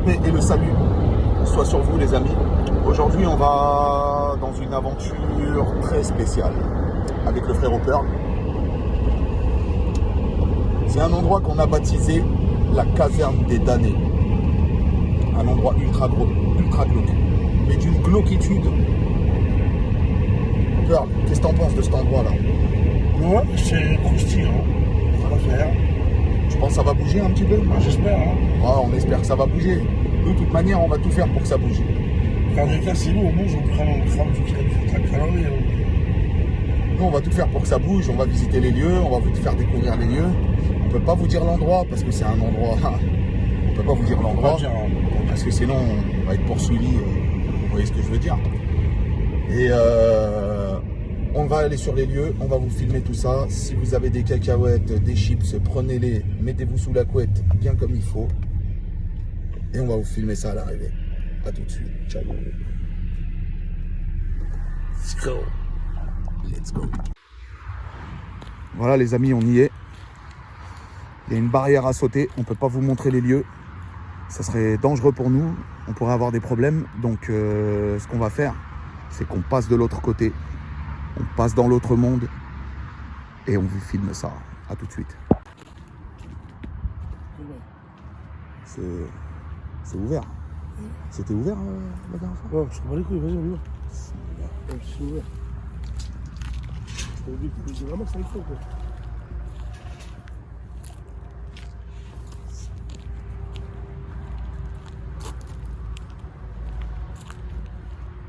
paix et le salut soit sur vous les amis. Aujourd'hui on va dans une aventure très spéciale avec le frérot Pearl. C'est un endroit qu'on a baptisé la caserne des damnés. Un endroit ultra gros, ultra glauque, mais d'une glauquitude. Pearl, qu'est-ce que t'en penses de cet endroit là? Ouais, c'est croustillant, ça va faire. Tu penses que ça va bouger un petit peu? J'espère, hein. Ouais, on espère que ça va bouger. De toute manière, on va tout faire pour que ça bouge. Dans les cas, c'est nous, on mange, on crame jusqu'à la calorie. Nous, on va tout faire pour que ça bouge. On va visiter les lieux, on va vous faire découvrir les lieux. On peut pas vous dire l'endroit parce que c'est un endroit. On peut pas vous dire l'endroit parce que sinon on va être poursuivi. Vous voyez ce que je veux dire? Et on va aller sur les lieux, on va vous filmer tout ça. Si vous avez des cacahuètes, des chips, prenez-les, mettez-vous sous la couette bien comme il faut. Et on va vous filmer ça à l'arrivée. A tout de suite. Ciao. Let's go. Let's go. Voilà les amis, on y est. Il y a une barrière à sauter. On ne peut pas vous montrer les lieux. Ça serait dangereux pour nous. On pourrait avoir des problèmes. Donc ce qu'on va faire, c'est qu'on passe de l'autre côté. On passe dans l'autre monde. Et on vous filme ça. A tout de suite. C'est ouvert. C'était ouvert la dernière fois? Ouais, je te bats les couilles, vas-y, on y va. Ouais, c'est ouvert. C'est vraiment ça, il faut, quoi.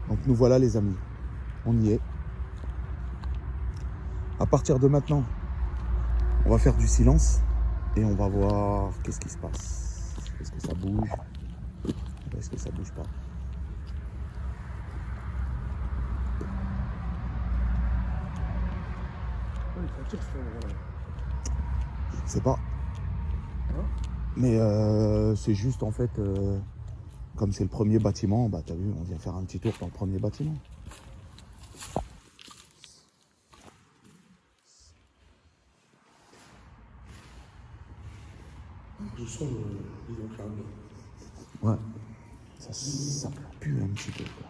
Donc nous voilà les amis. On y est. À partir de maintenant, on va faire du silence et on va voir qu'est-ce qui se passe. Est-ce que ça bouge? Est-ce que ça bouge pas? Ouais, il faut tirer, voilà. Je sais pas. Hein? Mais c'est juste en fait, comme c'est le premier bâtiment, bah t'as vu, on vient faire un petit tour dans le premier bâtiment. Je sens l'hydrocarbure. Ouais. Ça pue un petit peu quoi.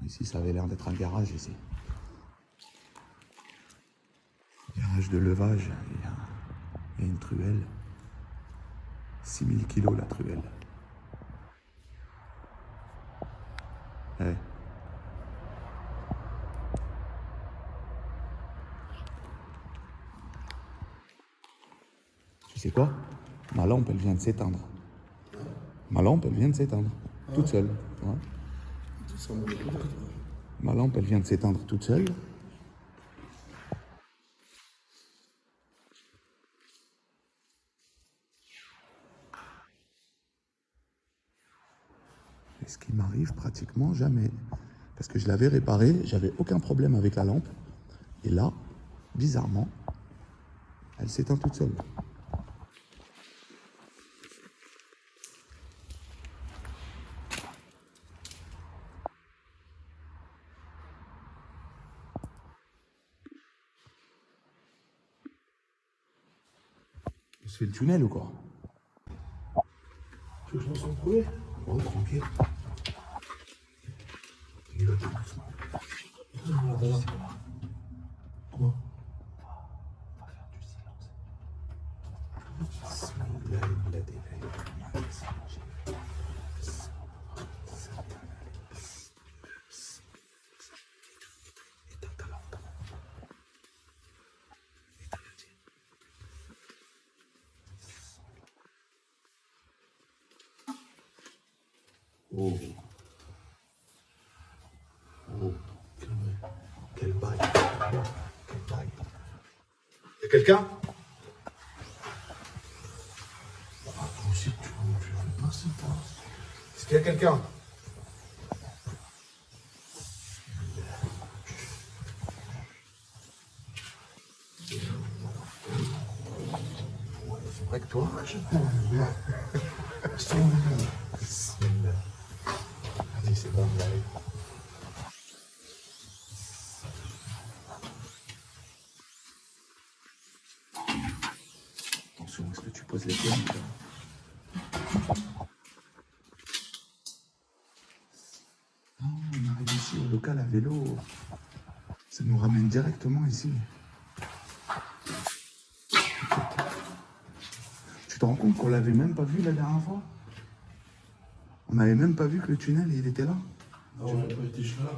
Ici, ça avait l'air d'être un garage ici. Garage de levage. Il y a une truelle. 6000 kilos la truelle. Ouais. Tu sais quoi? Ma lampe, elle vient de s'éteindre. Ma lampe, elle vient de s'éteindre. Toute seule. Ouais. Ma lampe, elle vient de s'éteindre toute seule. Et ce qui m'arrive pratiquement jamais. Parce que je l'avais réparée, j'avais aucun problème avec la lampe. Et là, bizarrement, elle s'éteint toute seule. On se fait le tunnel ou quoi? Tu veux que je lance en premier? Oh, tranquille. Il va tout doucement. Quoi? On va faire du silence. Éteins ta lampe. Oh. Oh. Quel bail. Quel bail. Y'a quelqu'un? Ah, toi aussi, tu veux passer, toi. Est-ce qu'il y a quelqu'un? C'est vrai que toi, Vas-y, c'est bon, on y arrive. les films. Oh, on arrive ici au local à vélo. Ça nous ramène directement ici. Tu te rends compte qu'on l'avait même pas vu la dernière fois? On n'avait même pas vu que le tunnel il était là. Non, on n'a pas été jusque là.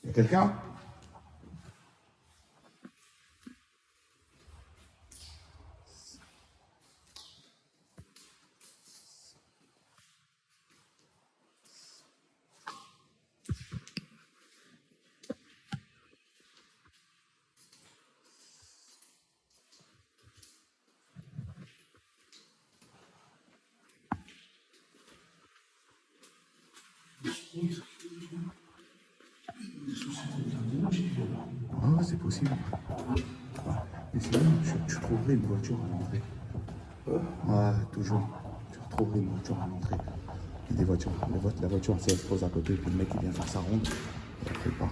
Il y a quelqu'un? Oh, c'est possible. Mais sinon, tu trouverais une voiture à l'entrée. Ouais, toujours. Tu retrouverais une voiture à l'entrée. Il y a des voitures. La voiture, elle se pose à côté, puis le mec, il vient faire sa ronde. Et après, il part.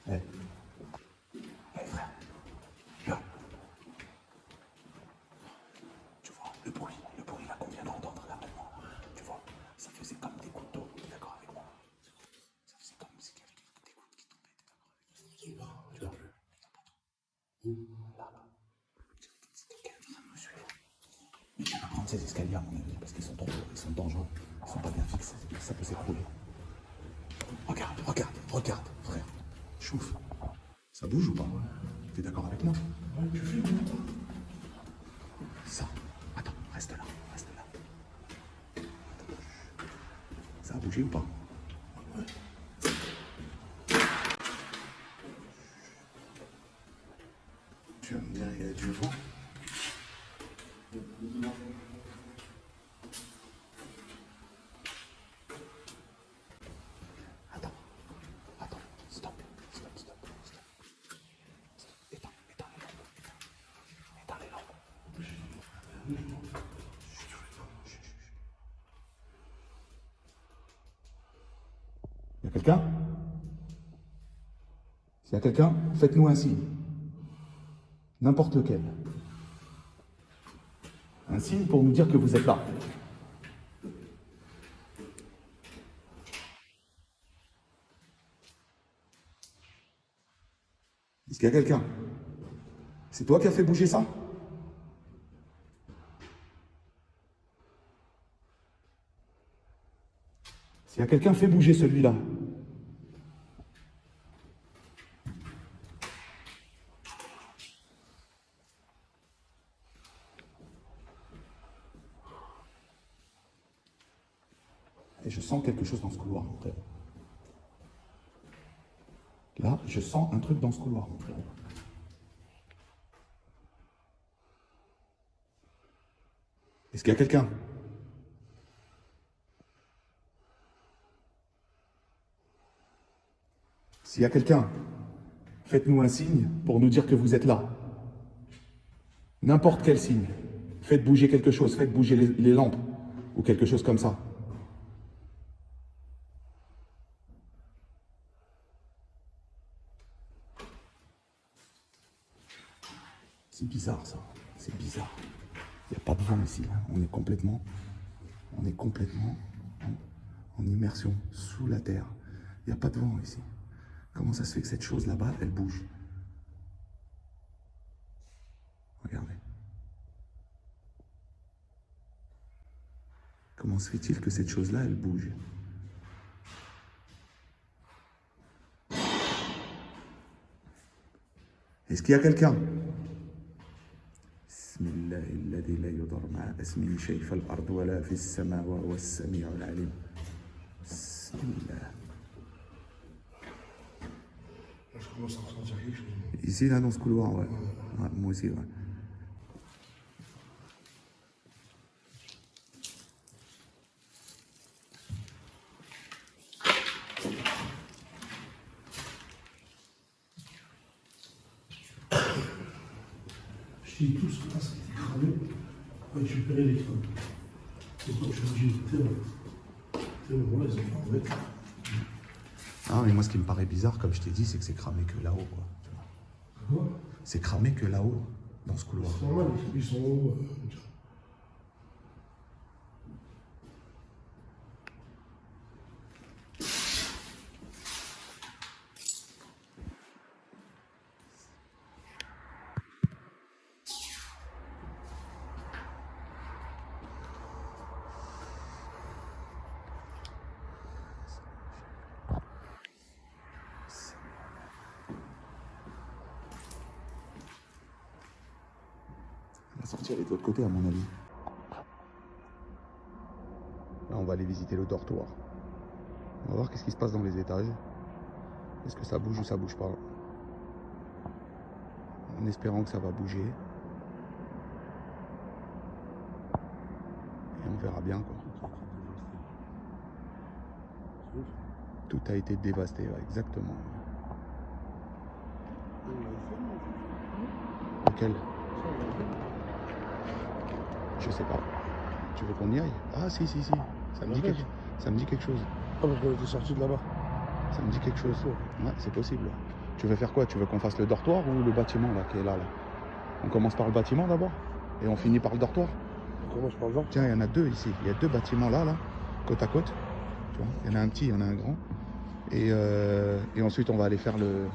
Hey. Hey, frère. Là. Tu vois, le bruit là qu'on vient d'entendre là maintenant, tu vois, ça faisait comme des gouttes d'eau, t'es d'accord avec moi? Ça faisait comme s'il y avait des gouttes qui tombaient, t'es d'accord avec moi? Tu vois, là, là. C'est quelqu'un qui est en train de me suivre. Mais tu vas prendre ces escaliers à mon avis, parce qu'ils sont dangereux, ils sont pas bien fixes, ça peut s'écrouler. Regarde, frère. Chouf. Ça bouge ou pas? T'es d'accord avec moi? Ouais, tu filmes. Ça. Attends, reste là. Ça a bougé ou pas? Ouais. Tu vas me dire, il y a du vent. Attends, stop. Éteins les lampes. Il y a quelqu'un? S'il y a quelqu'un, faites-nous un signe. N'importe lequel. Un signe pour nous dire que vous êtes là. Est-ce qu'il y a quelqu'un? C'est toi qui as fait bouger ça? S'il y a quelqu'un, fait bouger celui-là. Et je sens quelque chose dans ce couloir, mon frère. Là, je sens un truc dans ce couloir, mon frère. Est-ce qu'il y a quelqu'un? S'il y a quelqu'un, faites-nous un signe pour nous dire que vous êtes là. N'importe quel signe. Faites bouger quelque chose, faites bouger les lampes ou quelque chose comme ça. C'est bizarre ça, c'est bizarre. Il n'y a pas de vent ici, hein. On est complètement en immersion, sous la terre. Il n'y a pas de vent ici. Comment ça se fait que cette chose là-bas, elle bouge? Regardez. Comment se fait-il que cette chose-là, elle bouge? Est-ce qu'il y a quelqu'un? Bismillahilladhi la yudar ma'a ismihi shay'un fil ardi wa la fis samaa wa huwa as-sami'ul 'alim. Bismillah. Je commence à ressentir quelque chose. Ici, là, dans ce couloir, ouais. Ouais, moi aussi, ouais. Je dis tout ce que là, ça a été cramé. On va récupérer les crânes. Et donc, je suis obligé de terre. Voilà, ils ont fait en fait. Ah, mais moi, ce qui me paraît bizarre, comme je t'ai dit, c'est que c'est cramé que là-haut, quoi. Quoi? C'est cramé que là-haut, dans ce couloir. C'est normal, ils sont hauts. La sortie, elle est de l'autre côté, à mon avis. Là, on va aller visiter le dortoir. On va voir qu'est-ce qui se passe dans les étages. Est-ce que ça bouge ou ça bouge pas? En espérant que ça va bouger. Et on verra bien, quoi. Tout a été dévasté, ouais, exactement. Lequel? Je sais pas. Tu veux qu'on y aille? Ah si. Ça me dit quelque chose. Ah, parce qu'on était sorti de là-bas. Ça me dit quelque chose. Ouais, c'est possible. Tu veux faire quoi? Tu veux qu'on fasse le dortoir ou le bâtiment là qui est là? On commence par le bâtiment d'abord et on finit par le dortoir. On commence par là. Tiens, il y en a deux ici. Il y a deux bâtiments là, côte à côte. Tu vois, il y en a un petit, il y en a un grand. Et ensuite on va aller faire le.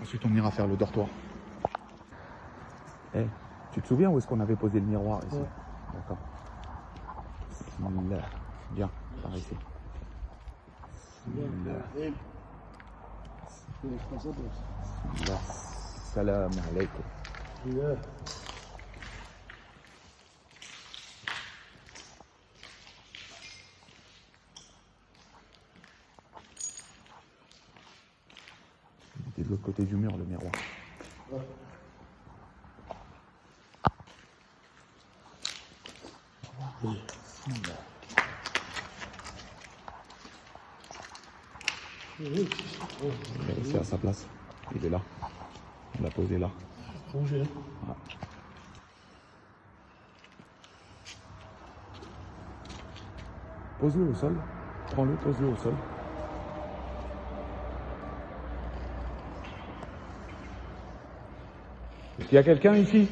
Ensuite on ira faire le dortoir. Eh, tu te souviens où est-ce qu'on avait posé le miroir ici? Ouais. D'accord. Bismillah. Viens, par ici. Bismillah. Bismillah. Salam alaikum. Yeah. Il est de l'autre côté du mur, le miroir. Ouais. C'est à sa place. Il est là. On l'a posé là. Rangé, hein. Ouais. Pose-le au sol. Prends-le, pose-le au sol. Est-ce qu'il y a quelqu'un ici?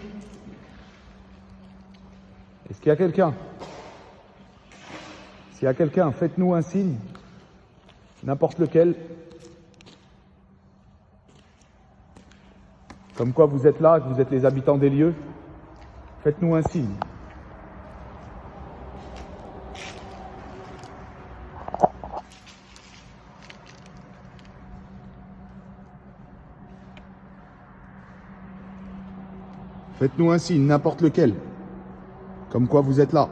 Est-ce qu'il y a quelqu'un? S'il y a quelqu'un, faites-nous un signe. N'importe lequel. Comme quoi vous êtes là, que vous êtes les habitants des lieux. Faites-nous un signe. Faites-nous un signe, n'importe lequel. Comme quoi vous êtes là.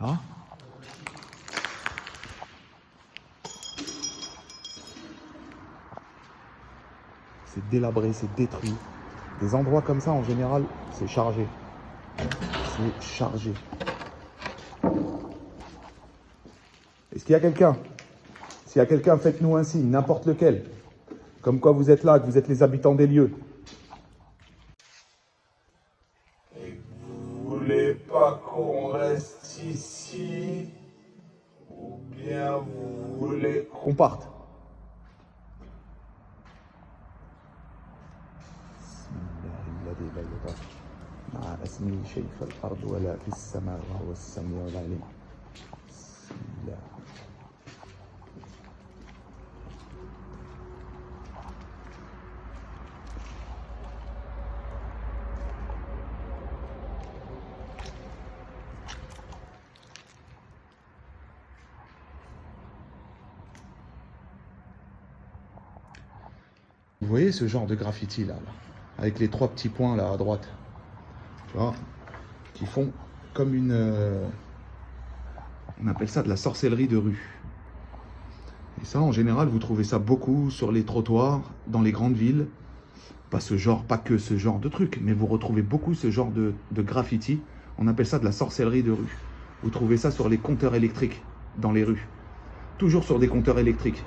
Hein? C'est délabré, c'est détruit. Des endroits comme ça, en général, c'est chargé. C'est chargé. Est-ce qu'il y a quelqu'un? S'il y a quelqu'un, faites-nous un signe, n'importe lequel. Comme quoi vous êtes là, que vous êtes les habitants des lieux. Et vous voulez pas qu'on reste ici? Ou bien vous voulez qu'on parte? Vous voyez ce genre de graffiti là, avec les 3 petits points là à droite, tu vois, qui font comme une, on appelle ça de la sorcellerie de rue. Et ça, en général, vous trouvez ça beaucoup sur les trottoirs, dans les grandes villes. Pas que ce genre de truc, mais vous retrouvez beaucoup ce genre de graffiti. On appelle ça de la sorcellerie de rue. Vous trouvez ça sur les compteurs électriques dans les rues. Toujours sur des compteurs électriques.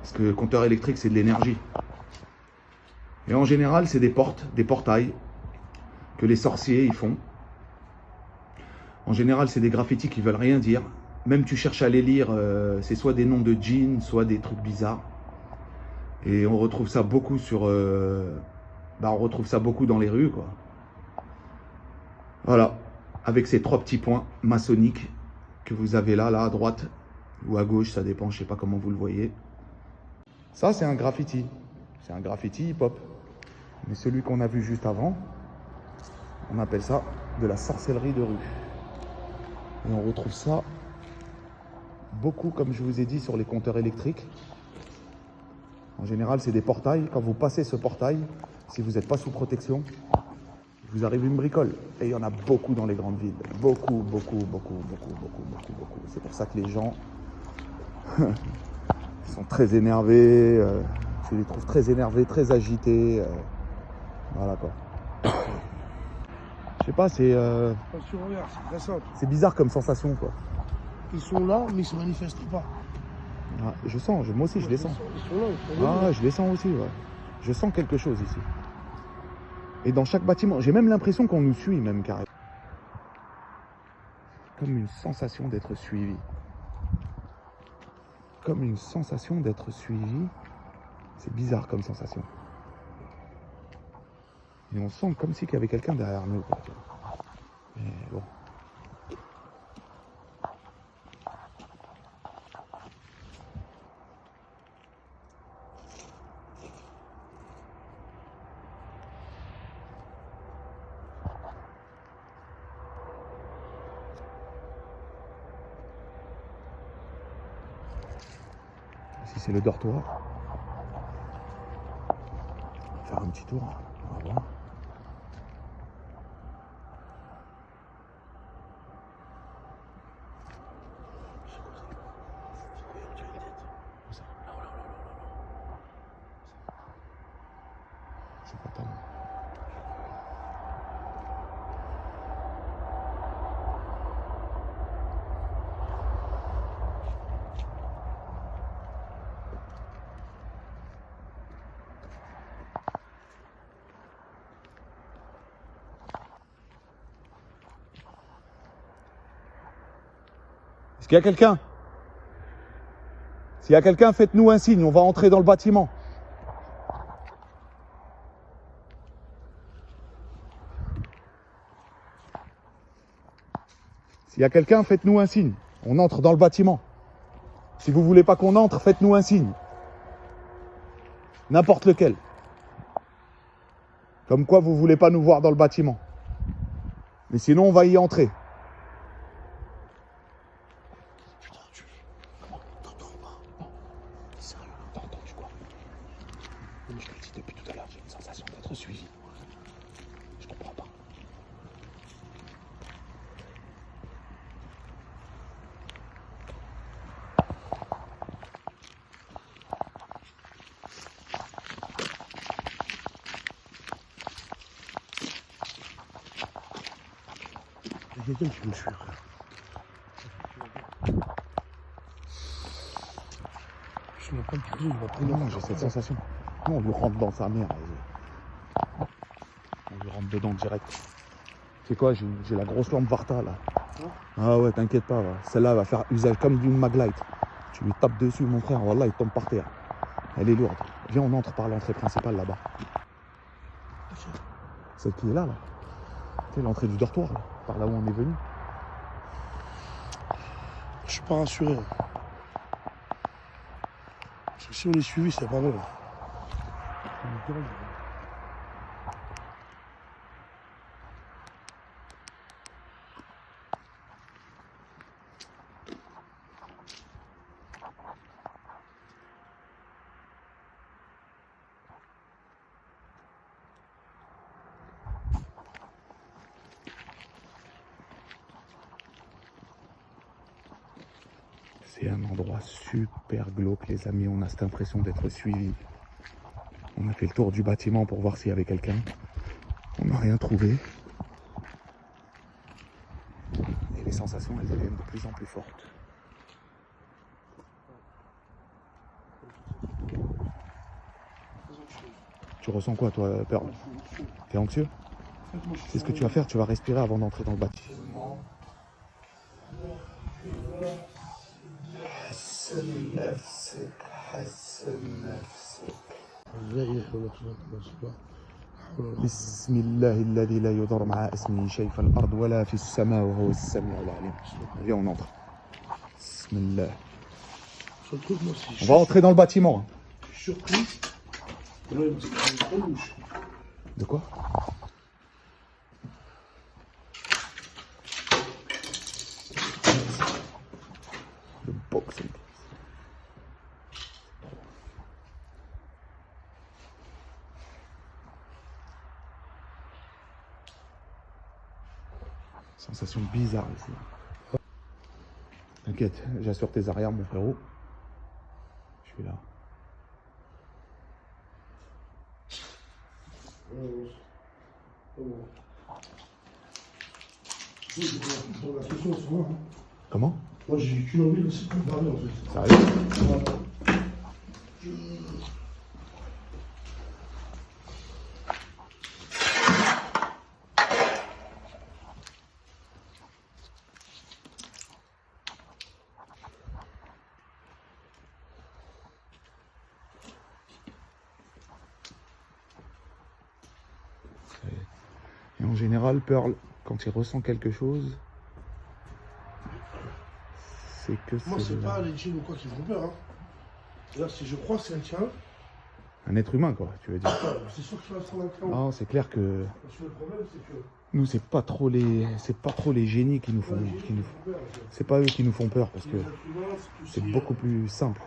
Parce que compteur électrique, c'est de l'énergie. Et en général, c'est des portails que les sorciers y font. En général, c'est des graffitis qui veulent rien dire. Même tu cherches à les lire, c'est soit des noms de djinns, soit des trucs bizarres. Et on retrouve ça beaucoup sur, on retrouve ça beaucoup dans les rues, quoi. Voilà, avec ces 3 petits points maçonniques que vous avez là à droite ou à gauche, ça dépend, je sais pas comment vous le voyez. Ça, c'est un graffiti. C'est un graffiti hip-hop. Mais celui qu'on a vu juste avant, on appelle ça de la sorcellerie de rue. Et on retrouve ça beaucoup, comme je vous ai dit, sur les compteurs électriques. En général, c'est des portails. Quand vous passez ce portail, si vous n'êtes pas sous protection, vous arrive une bricole. Et il y en a beaucoup dans les grandes villes. Beaucoup. C'est pour ça que les gens sont très énervés. Je les trouve très énervés, très agités. Voilà quoi. Je sais pas, c'est... Attention, regarde, c'est très simple. C'est bizarre comme sensation, quoi. Ils sont là, mais ils se manifestent pas. Ah, je sens, moi aussi je les sens. Ils sont là, ils sont là. Ah, je les sens aussi, ouais. Je sens quelque chose ici. Et dans chaque bâtiment, j'ai même l'impression qu'on nous suit, même carrément. Comme une sensation d'être suivi. Comme une sensation d'être suivi. C'est bizarre comme sensation. Et on sent comme si qu'il y avait quelqu'un derrière nous, quoi. Mais bon. Ici c'est le dortoir. On va faire un petit tour. On va voir. C'est pas tellement. Est-ce qu'il y a quelqu'un? S'il y a quelqu'un, faites-nous un signe, on va entrer dans le bâtiment. S'il y a quelqu'un, faites-nous un signe, on entre dans le bâtiment. Si vous voulez pas qu'on entre, faites-nous un signe. N'importe lequel. Comme quoi vous voulez pas nous voir dans le bâtiment. Mais sinon, on va y entrer. Comme je l'ai dit depuis tout à l'heure, j'ai une sensation d'être suivi. Je comprends pas. Il y a quelqu'un qui me suit, frère. Tu n'as pas le crédit, il va prendre. Non, j'ai cette sensation. Non, on lui rentre dans sa mère. On lui rentre dedans direct. C'est quoi, j'ai la grosse lampe Varta là. Ah ouais, t'inquiète pas. Celle-là va faire usage comme d'une Maglite. Tu lui tapes dessus, mon frère. Voilà, il tombe par terre. Elle est lourde. Viens, on entre par l'entrée principale là-bas. Celle qui est là. C'est l'entrée du dortoir, là, par là où on est venu. Je suis pas rassuré. Parce que si on est suivi, c'est pas vrai. C'est un endroit super glauque, les amis. On a cette impression d'être suivi. On a fait le tour du bâtiment pour voir s'il y avait quelqu'un. On n'a rien trouvé. Et les sensations, elles deviennent de plus en plus fortes. Tu ressens quoi, toi, Pearl? T'es anxieux? C'est ce que tu vas faire, tu vas respirer avant d'entrer dans le bâtiment. بسم الله الذي لا يضر مع اسمه شيء في الأرض ولا في السماء وهو السميع العليم. Viens, on entre. Bismillah. On va entrer dans le bâtiment. Je suis surpris. Là, il va se faire une bouche. De quoi? Le boxing. Sensation bizarre ici. T'inquiète, j'assure tes arrières, mon frérot. Je suis là. Comment? Moi, j'ai qu'une envie de se préparer, en fait. Sérieux? Et en général, Pearl, quand il ressent quelque chose, c'est que Moi, c'est c'est pas les djinns ou quoi qui me font peur. Hein. Là, si je crois que c'est un tien, un être humain, quoi, tu veux dire. c'est sûr que tu vas se prendre un clan. Non, c'est clair que Parce que le problème, c'est que. nous, c'est pas trop les génies qui nous font, c'est pas eux qui nous font peur parce que c'est beaucoup plus simple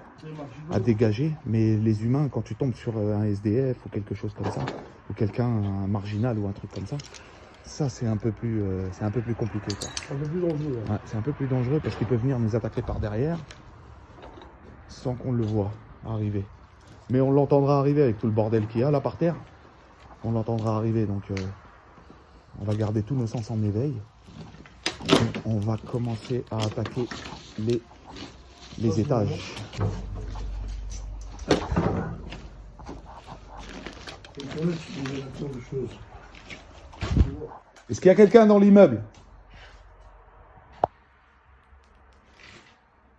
à dégager. Mais les humains, quand tu tombes sur un SDF ou quelque chose comme ça, ou quelqu'un, un marginal ou un truc comme ça c'est un peu plus compliqué, quoi. C'est un peu plus dangereux. Hein. Ouais, c'est un peu plus dangereux parce qu'ils peuvent venir nous attaquer par derrière sans qu'on le voit arriver. Mais on l'entendra arriver avec tout le bordel qu'il y a là par terre. On l'entendra arriver, donc on va garder tous nos sens en éveil. Et on va commencer à attaquer les étages. Est-ce qu'il y a quelqu'un dans l'immeuble?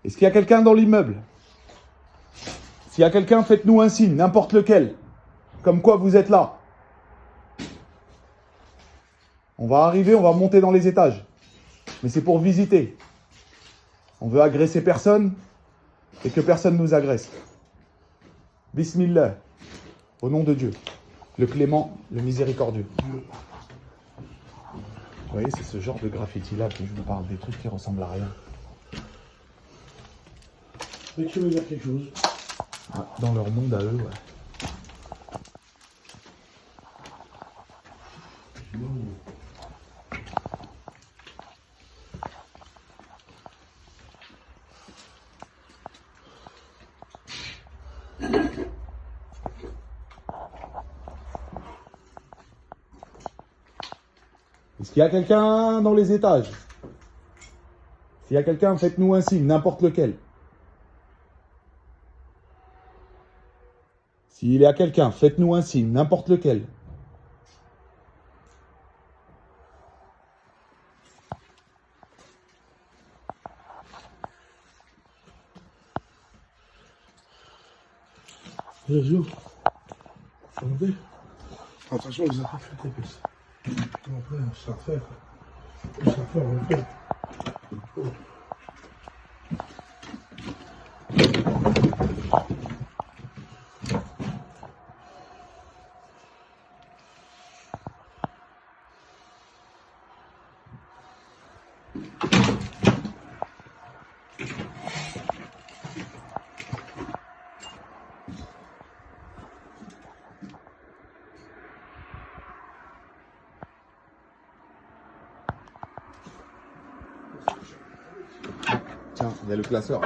Est-ce qu'il y a quelqu'un dans l'immeuble? S'il y a quelqu'un, faites-nous un signe, n'importe lequel. Comme quoi vous êtes là. On va arriver, on va monter dans les étages. Mais c'est pour visiter. On veut agresser personne et que personne nous agresse. Bismillah. Au nom de Dieu. Le clément, le miséricordieux. Vous voyez, c'est ce genre de graffiti-là que je vous parle, des trucs qui ressemblent à rien. Mais tu veux dire quelque chose? Dans leur monde à eux, ouais. Est-ce qu'il y a quelqu'un dans les étages? S'il y a quelqu'un, faites-nous un signe, n'importe lequel. S'il est à quelqu'un, faites-nous un signe, n'importe lequel. Bien sûr. Regardez. Attention, les affaires faites épaisses. Après, ça faire. Ça faire, on le fait. Oh. Tiens, il y a le classeur.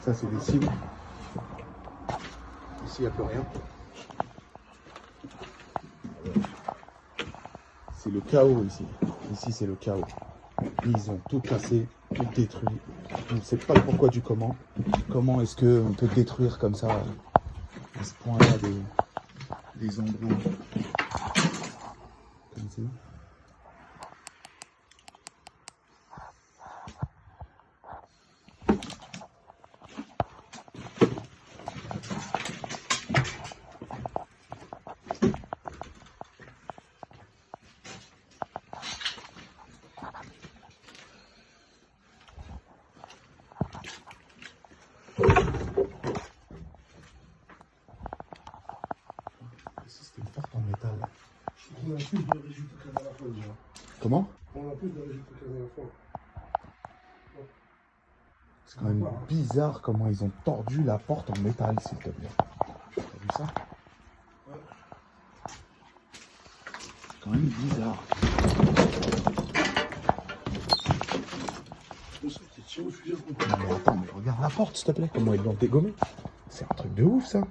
Ça, c'est des cibles. Ici, il n'y a plus rien. C'est le chaos ici. Ici, c'est le chaos. Ils ont tout cassé, tout détruit. On ne sait pas le pourquoi du comment. Comment est-ce qu'on peut détruire comme ça, à ce point-là, des endroits comme ça. C'était une porte en métal. On a plus de résultats qu'à la fin déjà. Comment? On a plus de résultats qu'à la fin. C'est quand même bizarre comment ils ont tordu la porte en métal, s'il te plaît. T'as vu ça? Ouais. C'est quand même bizarre. Non mais attends, mais regarde la porte, s'il te plaît, comment ils l'ont dégommée. C'est un truc de ouf, ça.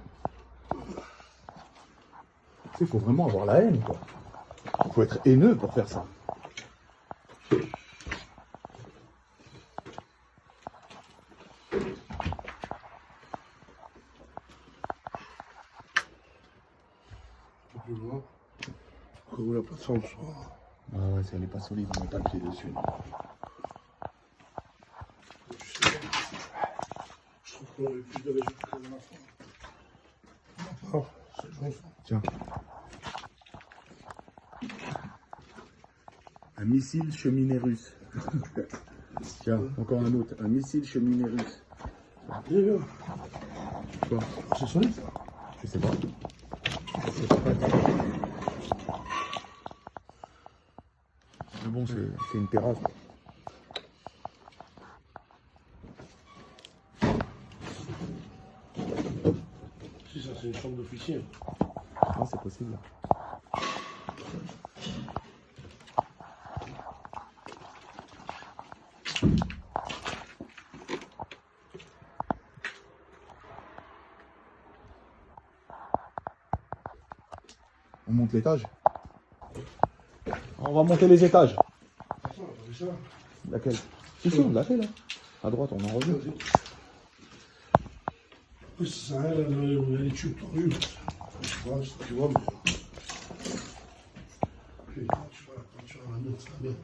Tu sais, faut vraiment avoir la haine, quoi. Faut être haineux pour faire ça. Plus loin. Où la plateforme soit. Ah ouais, si elle est pas solide, on met pas le pied dessus. Je trouve qu'on avait plus de résultats qu'à la fin. Ah, c'est bon ça. Tiens. Un missile cheminée russe. Tiens, encore un autre. Un missile cheminée russe. Bien, bien. Quoi? C'est solide ça. Je sais pas. Mais bon, c'est une terrasse. Si ça c'est une chambre d'officier. Ah, c'est possible. On monte l'étage. On va monter les étages. Attends, t'as vu ça? Laquelle? Si, on l'a fait là. À droite, on en revient. Oui, ça sert à rien d'aller où il y a les tubes tordus. Tu vois, mais. Putain, tu vois, la peinture à la note, ça va bien.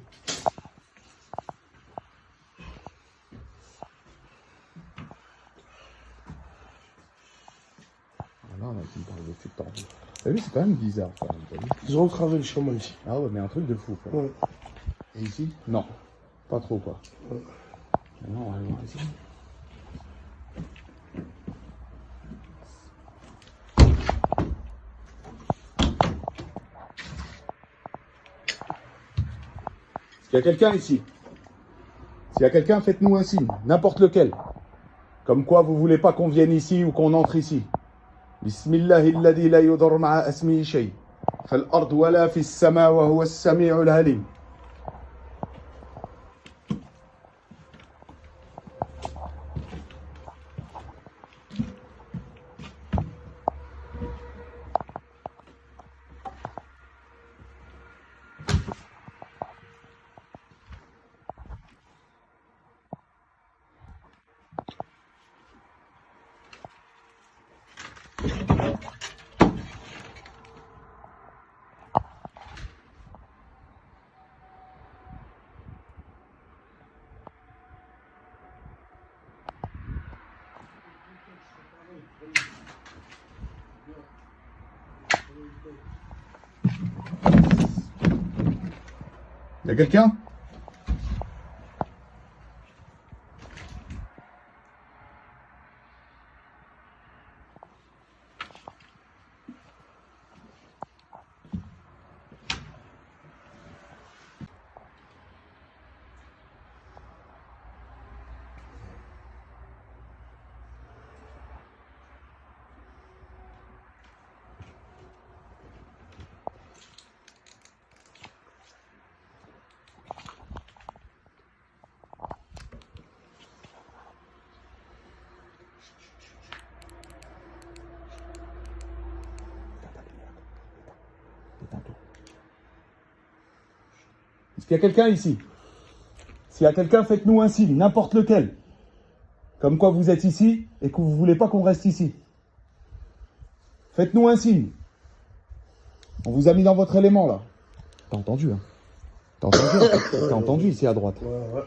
Voilà, on a une parle de tubes tordus. T'as vu, c'est quand même bizarre ça. Ils ont entravé le chemin ici. Ah ouais, mais un truc de fou quoi. Ouais. Et ici? Non. Pas trop quoi. Ouais. Non, on va aller voir ici. S'il y a quelqu'un ici, s'il y a quelqu'un, faites-nous un signe, n'importe lequel. Comme quoi vous voulez pas qu'on vienne ici ou qu'on entre ici. Bismillahi alladhi la yudur ma'a asmihi shay. Fil ard wala fis sama wa huwa as-sami'ul alim. Y a quelqu'un? Est-ce qu'il y a quelqu'un ici? S'il y a quelqu'un, faites-nous un signe, n'importe lequel. Comme quoi vous êtes ici et que vous ne voulez pas qu'on reste ici. Faites-nous un signe. On vous a mis dans votre élément là. T'as entendu, hein? T'as entendu, t'as entendu ici à droite. Ouais.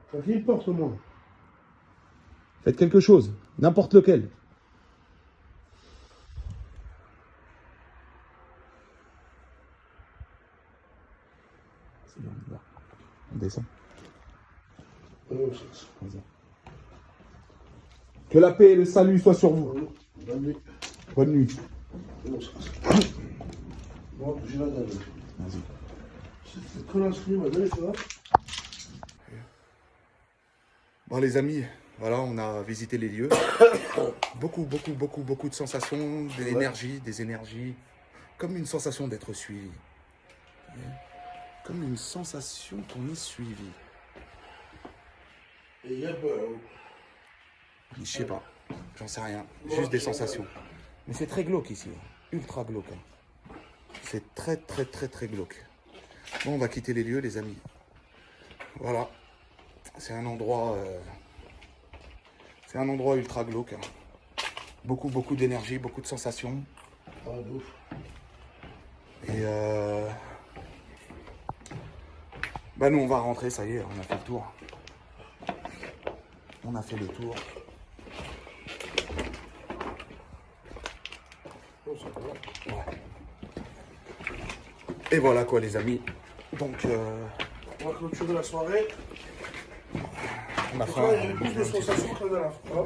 Tranquille, porte au moins. Faites quelque chose, n'importe lequel. C'est bien, on y va. On descend. Vas-y. Que la paix et le salut soient sur vous. Bonne nuit. Bonne nuit. Bon, j'ai la dalle. Vas-y. C'est trop l'inscrit, ma belle, ça va? Bon les amis, voilà, on a visité les lieux. beaucoup de sensations, de l'énergie, des énergies. Comme une sensation d'être suivi. Comme une sensation qu'on est suivi. Et il y a Je sais pas, j'en sais rien. Juste des sensations. Mais c'est très glauque ici, ultra glauque. C'est très glauque. Bon, on va quitter les lieux, les amis. Voilà. C'est un endroit ultra glauque. Beaucoup d'énergie, beaucoup de sensations. Ah, ouf. Et bah nous on va rentrer, ça y est, on a fait le tour. On a fait le tour. Ouais. Et voilà quoi les amis. Donc On va clôturer la soirée. on a Donc fait là, il y avait plus de sensations que la dernière fois.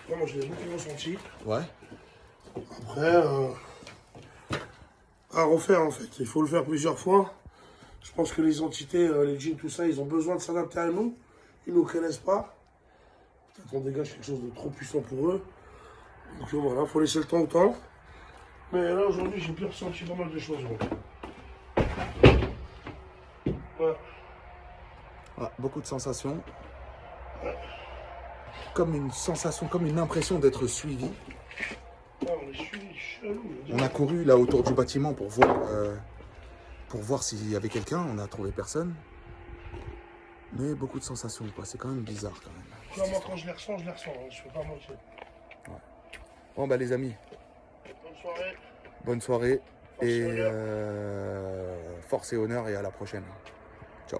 Là, moi, je l'ai beaucoup ressenti. Ouais. Après, à refaire en fait. Il faut le faire plusieurs fois. Je pense que les entités, les djinns, tout ça, ils ont besoin de s'adapter à nous. Ils ne nous connaissent pas. Peut-être on dégage quelque chose de trop puissant pour eux. Donc voilà, il faut laisser le temps au temps. Mais là, aujourd'hui, j'ai bien ressenti pas mal de choses. Ouais. Ouais, beaucoup de sensations. Comme une sensation, comme une impression d'être suivi. Ah, on est suivi, chelou. On a couru là autour du bâtiment pour voir s'il y avait quelqu'un. On n'a trouvé personne. Mais beaucoup de sensations, quoi. C'est quand même bizarre, quand même. Non, moi, quand je les ressens, je les ressens. Hein. Je ne fais pas mentir. Ouais. Bon, bah, les amis. Bonne soirée. Bonne soirée. Force et Et honneur. force et honneur et à la prochaine. Ciao.